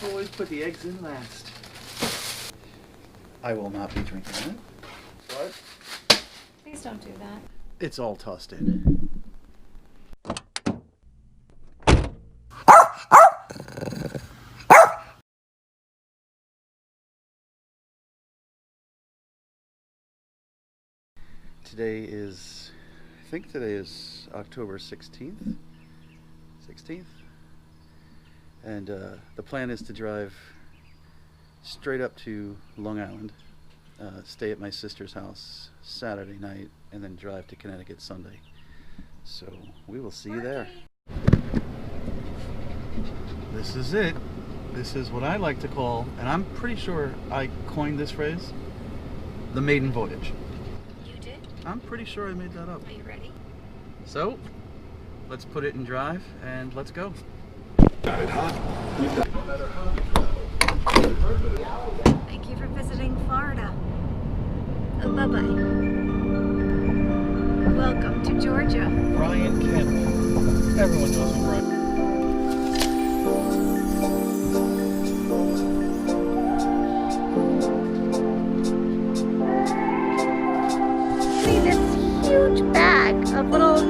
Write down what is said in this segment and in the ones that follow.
Always put the eggs in last. I will not be drinking it. What? Please don't do that. It's all tossed in. Today is, I think today is October 16th. And the plan is to drive straight up to Long Island, stay at my sister's house Saturday night, and then drive to Connecticut Sunday. So we will see you there. This is it. This is what I like to call, and I'm pretty sure I coined this phrase, the Maiden Voyage. You did? I'm pretty sure I made that up. Are you ready? So, let's put it in drive and let's go. Thank you for visiting Florida. Bye-bye. Welcome to Georgia. Brian Kemp. Everyone knows him, Brian. See this huge bag of little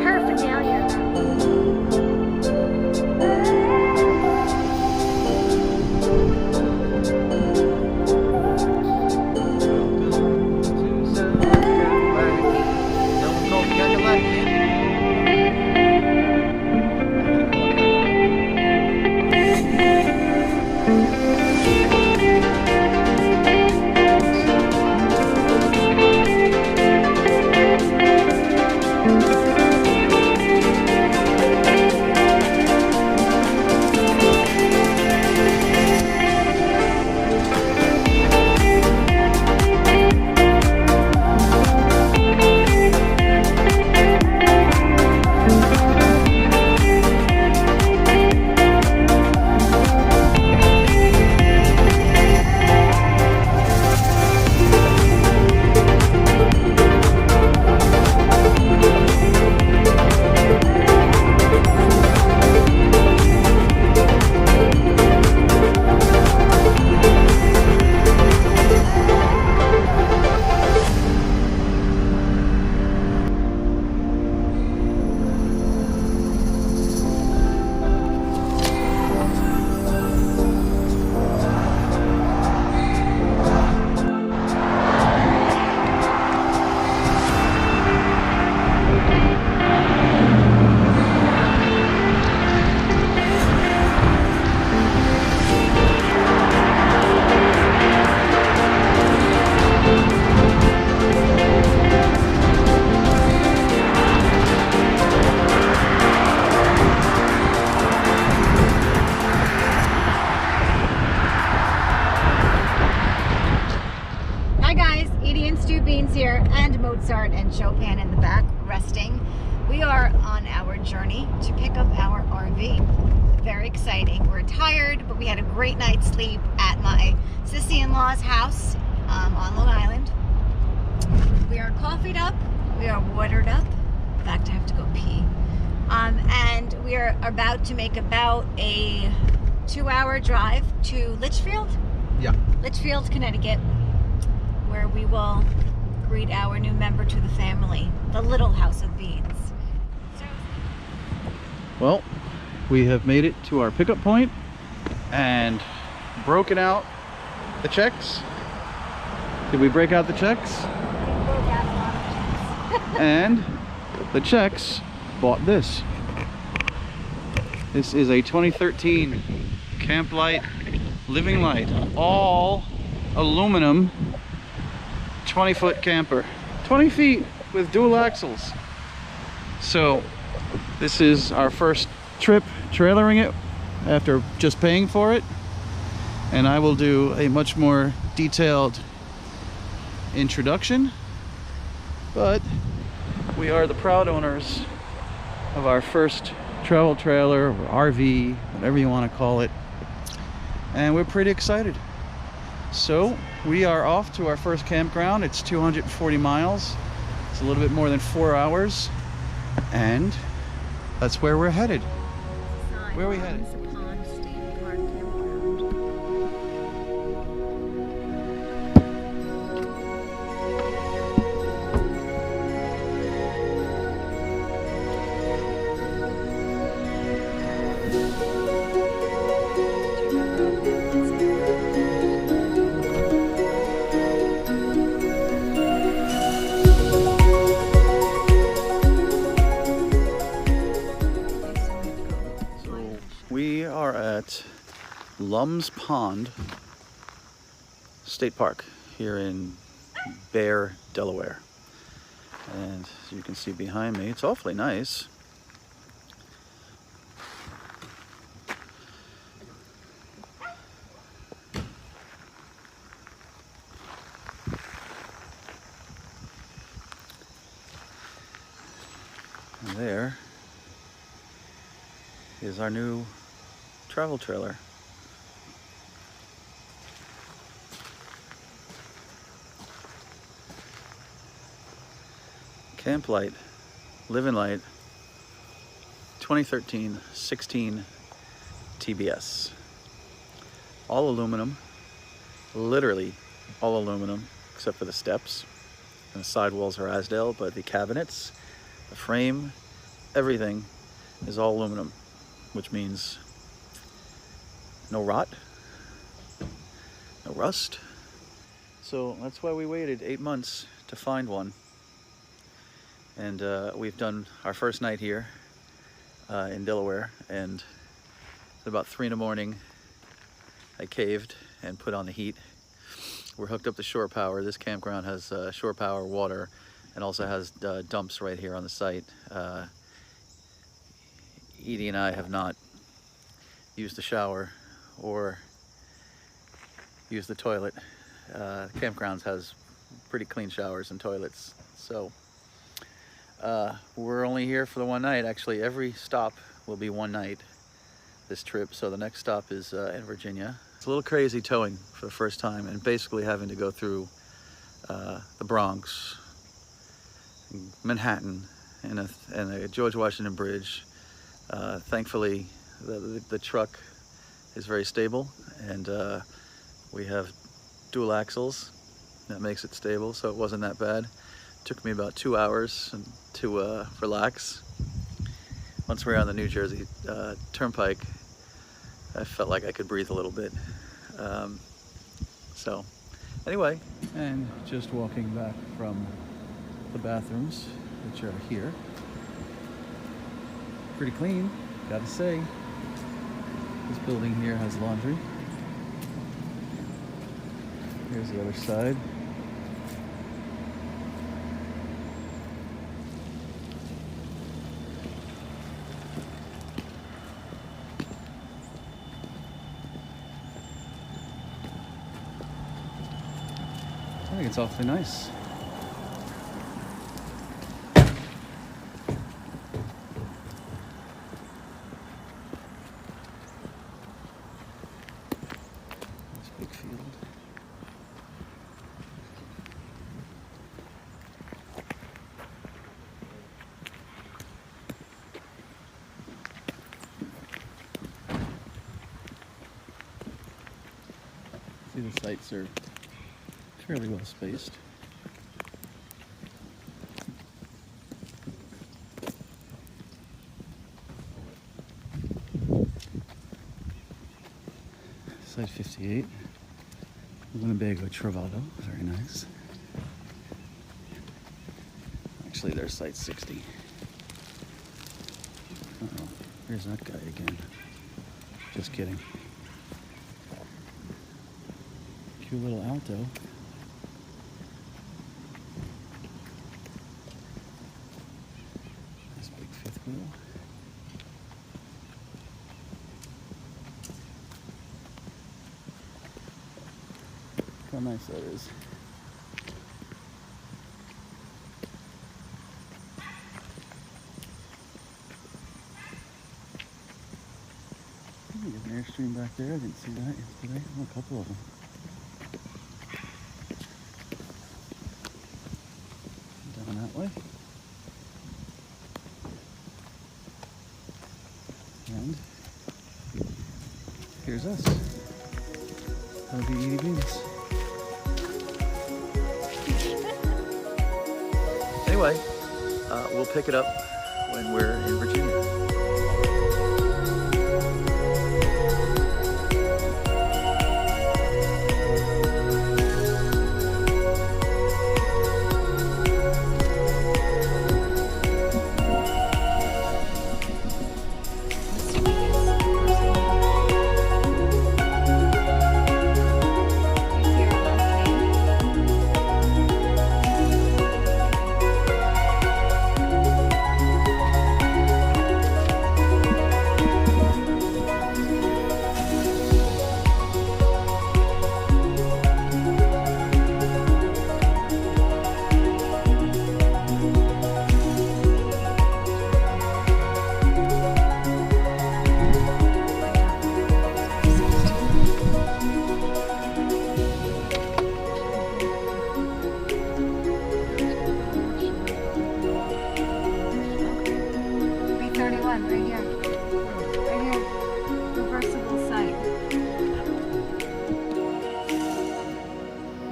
paraphernalia. Beans here, and Mozart and Chopin in the back resting. We are on our journey to pick up our RV. Very exciting. We're tired, but we had a great night's sleep at my sissy-in-law's house on Long Island. We are coffeeed up, we are watered up. In fact, I have to go pee. And we are about to make about a 2-hour drive to Litchfield? Yeah. Litchfield, Connecticut, where we will greet our new member to the family, the Little House of Beans. Well, we have made it to our pickup point and broken out the checks. Did we break out the checks? And the checks bought this. This is a 2013 Camplite Livin Lite, all aluminum 20-foot camper, 20 feet with dual axles. So this is our first trip trailering it after just paying for it, and I will do a much more detailed introduction, but we are the proud owners of our first travel trailer or RV, whatever you want to call it, and we're pretty excited. So we are off to our first campground. It's 240 miles. It's a little bit more than 4 hours, and that's where we're headed. Where are we headed? Pond State Park Campground. Lums Pond State Park here in Bear, Delaware. And as you can see behind me, it's awfully nice. And there is our new travel trailer. Camplite, Livin Lite, 2013-16 TBS. All aluminum, literally all aluminum, except for the steps. And the sidewalls are Asdale, but the cabinets, the frame, everything is all aluminum, which means no rot, no rust. So that's why we waited 8 months to find one. And we've done our first night here in Delaware, and at about 3 in the morning I caved and put on the heat. We're hooked up to shore power. This campground has shore power, water, and also has dumps right here on the site. Edie and I have not used the shower or used the toilet. Campgrounds has pretty clean showers and toilets, so we're only here for the one night. Actually, every stop will be one night this trip, so the next stop is in Virginia. It's a little crazy towing for the first time and basically having to go through the Bronx, Manhattan, and a George Washington Bridge. Thankfully, the truck is very stable, and we have dual axles. That makes it stable, so it wasn't that bad. Took me about 2 hours to relax. Once we were on the New Jersey Turnpike, I felt like I could breathe a little bit. So anyway, and just walking back from the bathrooms, which are here. Pretty clean, gotta say. This building here has laundry. Here's the other side. I think it's awfully nice. This big field. See, the sites are fairly well spaced. Site 58, Winnebago Travado, very nice. Actually, there's site 60. Uh-oh, here's that guy again. Just kidding. Cute little Alto. This big fifth wheel. Look how nice that is. There's an Airstream back there. I didn't see that yesterday. Oh, a couple of them. Down that way. And here's us. That'll be Sissy Beans. Anyway, we'll pick it up when we're in Virginia. one right here. Right here. Reversible sight.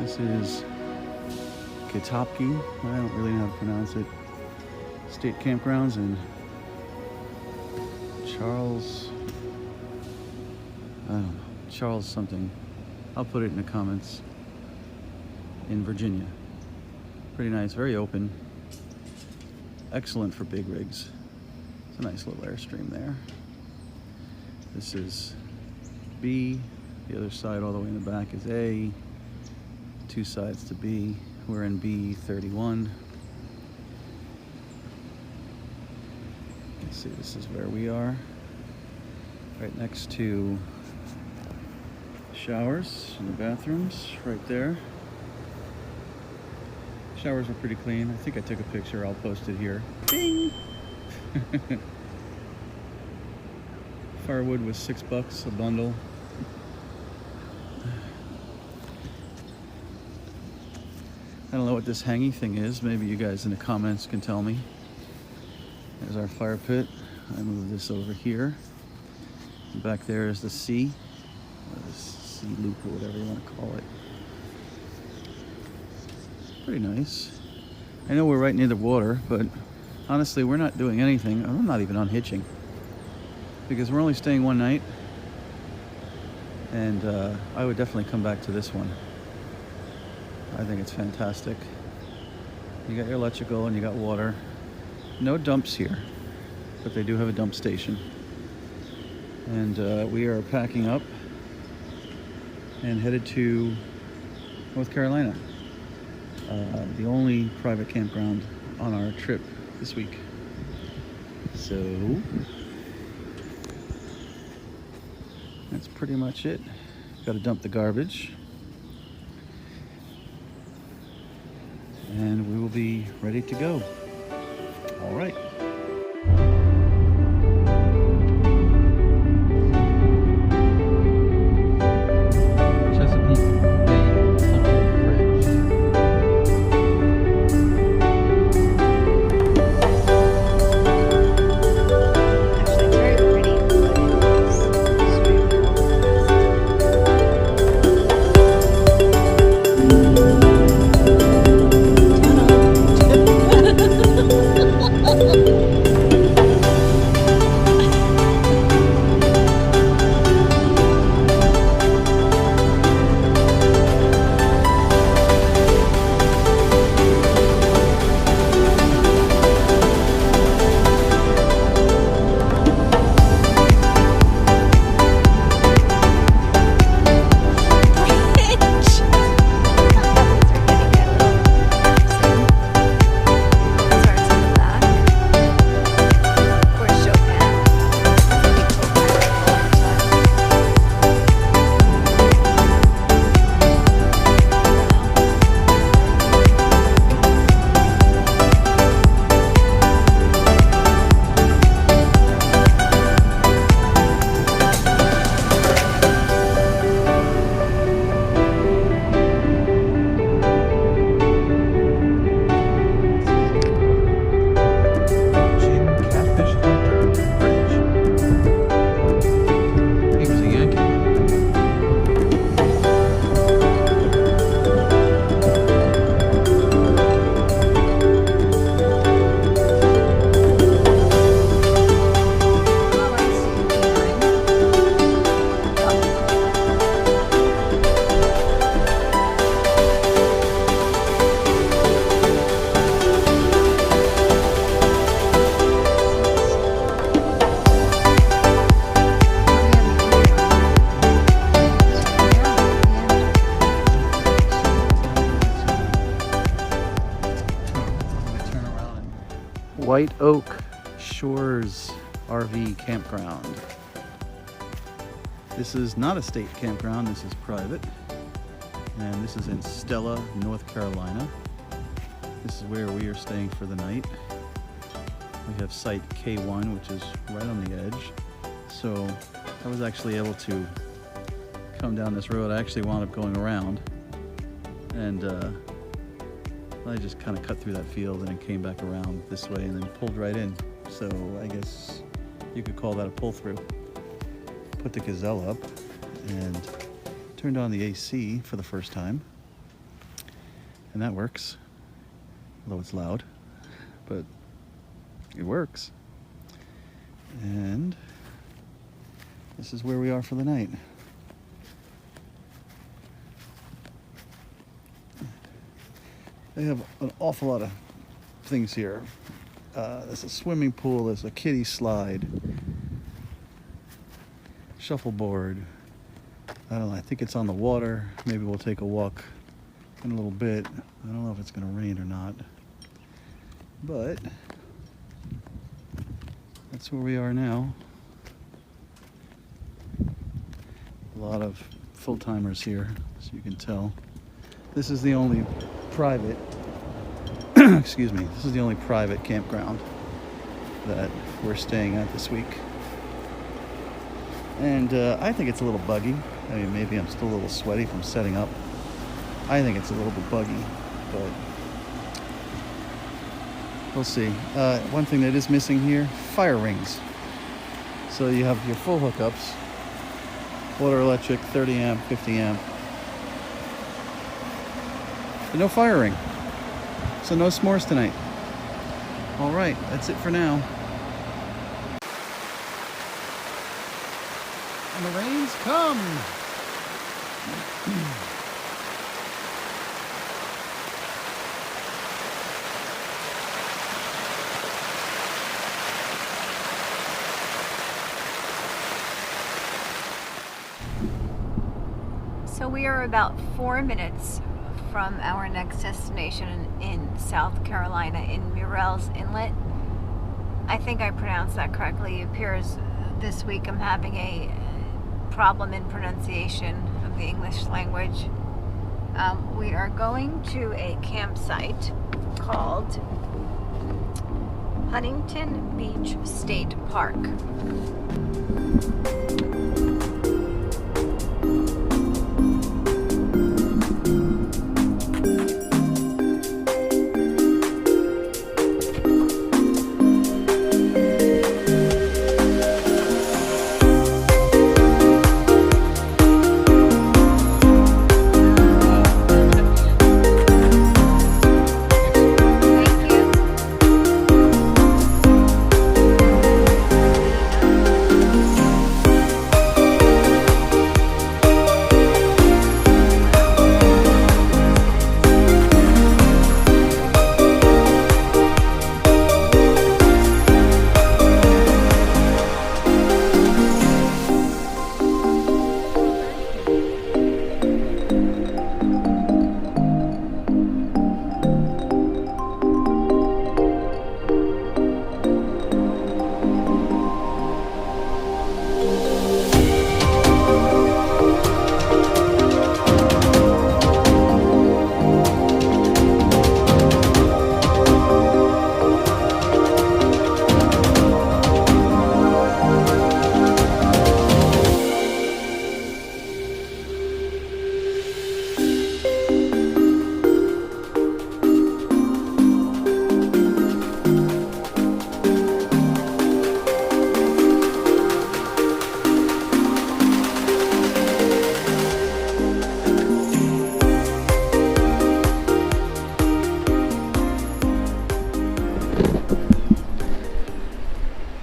This is Kiptopeke. I don't really know how to pronounce it. State Campgrounds in Charles something. I'll put it in the comments. In Virginia. Pretty nice, very open. Excellent for big rigs. It's a nice little airstream there. This is B. The other side all the way in the back is A. Two sides to B. We're in B31. Let's see, this is where we are. Right next to showers and the bathrooms, right there. Showers were pretty clean. I think I took a picture. I'll post it here. Ding! Firewood was $6 a bundle. I don't know what this hangy thing is. Maybe you guys in the comments can tell me. There's our fire pit. I move this over here. Back there is the sea. Or the sea loop or whatever you want to call it. Pretty nice. I know we're right near the water, but honestly we're not doing anything. I'm not even unhitching. Because we're only staying one night. And I would definitely come back to this one. I think it's fantastic. You got your electrical and you got water. No dumps here, but they do have a dump station. And we are packing up and headed to North Carolina. The only private campground on our trip this week. So that's pretty much it. Got to dump the garbage. And we will be ready to go. All right. White Oak Shores RV Campground. This is not a state campground, this is private. And this is in Stella, North Carolina. This is where we are staying for the night. We have site K1, which is right on the edge. So I was actually able to come down this road. I actually wound up going around. And I just kind of cut through that field and then came back around this way and then pulled right in. So I guess You could call that a pull-through. Put the gazelle up and turned on the AC for the first time. And that works. Although it's loud, but it works. And this is where we are for the night. They have an awful lot of things here. There's a swimming pool, there's a kiddie slide, shuffleboard. I don't know, I think it's on the water. Maybe we'll take a walk in a little bit. I don't know if it's gonna rain or not. But that's where we are now. A lot of full-timers here, as you can tell. This is the only private, excuse me, this is the only private campground that we're staying at this week. And I think it's a little buggy. I mean, maybe I'm still a little sweaty from setting up. I think it's a little bit buggy, but we'll see. One thing that is missing here, fire rings. So you have your full hookups, water, electric, 30 amp, 50 amp. But no fire ring. So no s'mores tonight. All right, that's it for now. And the rains come. So we are about 4 minutes from our next destination in South Carolina in Murrells Inlet. I think I pronounced that correctly. It appears this week I'm having a problem in pronunciation of the English language. We are going to a campsite called Huntington Beach State Park.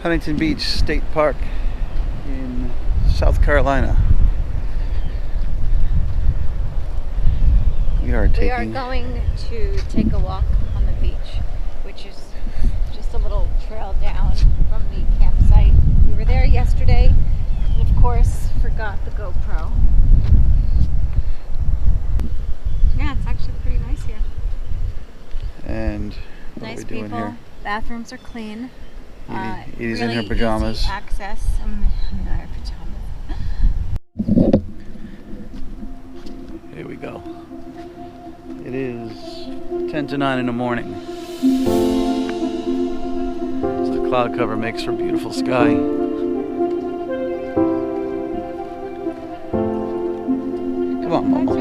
Huntington Beach State Park in South Carolina. We are going to take a walk on the beach, which is just a little trail down from the campsite. We were there yesterday and of course forgot the GoPro. Yeah, it's actually pretty nice here. And what nice are we doing people. here? Bathrooms are clean. Edie's really in her pajamas. Easy access. I'm in our pajamas. Here we go. It is 10 to 9 in the morning. So the cloud cover makes for beautiful sky. Come on, Mama.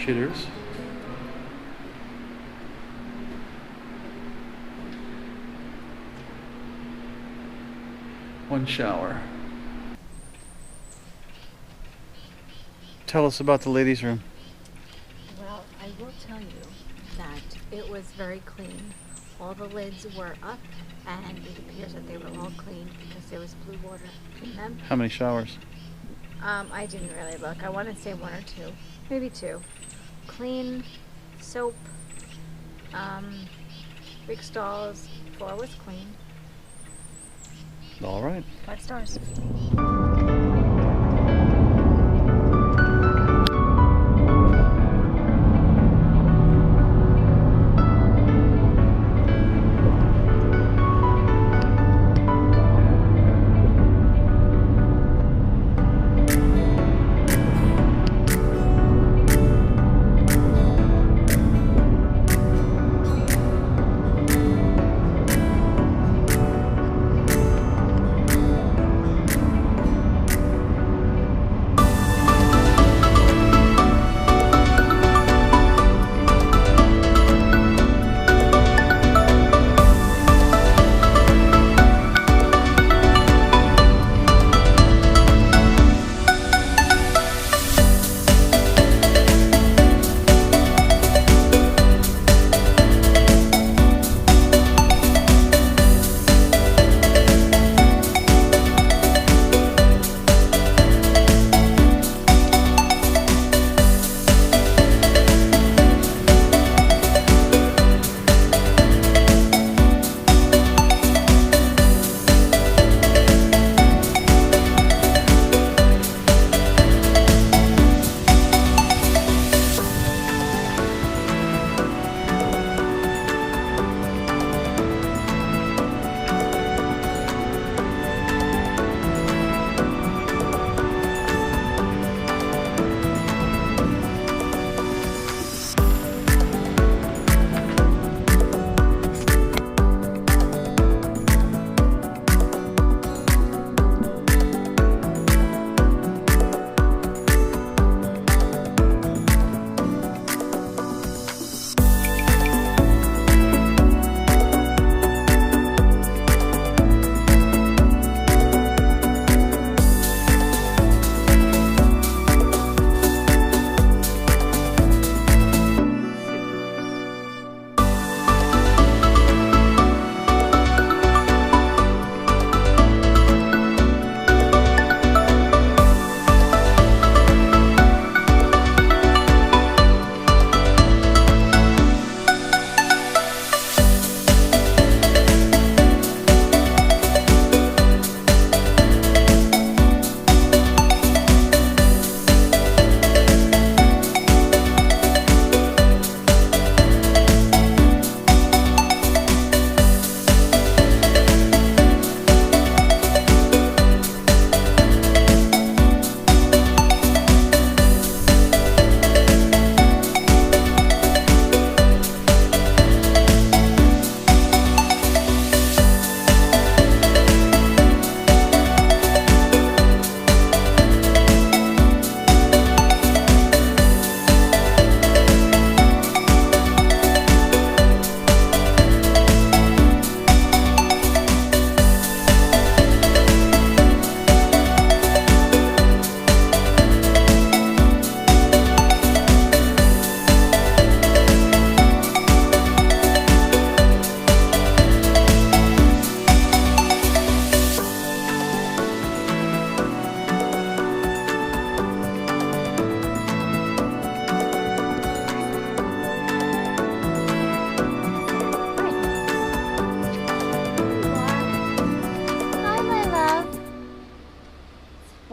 chitters. One shower. Tell us about the ladies' room. Well, I will tell you that it was very clean. All the lids were up, and it appears that they were all cleaned because there was blue water in them. How many showers? I didn't really look. I want to say one or two, maybe two. Clean, soap, big stalls. Floor was clean. All right. 5 stars.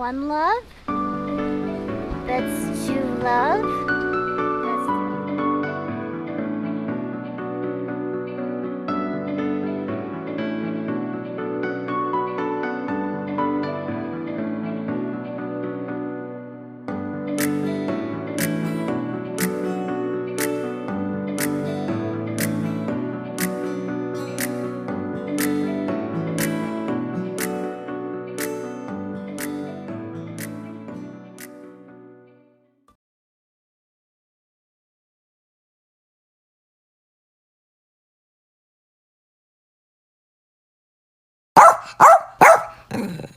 one love. That's two love. Ugh.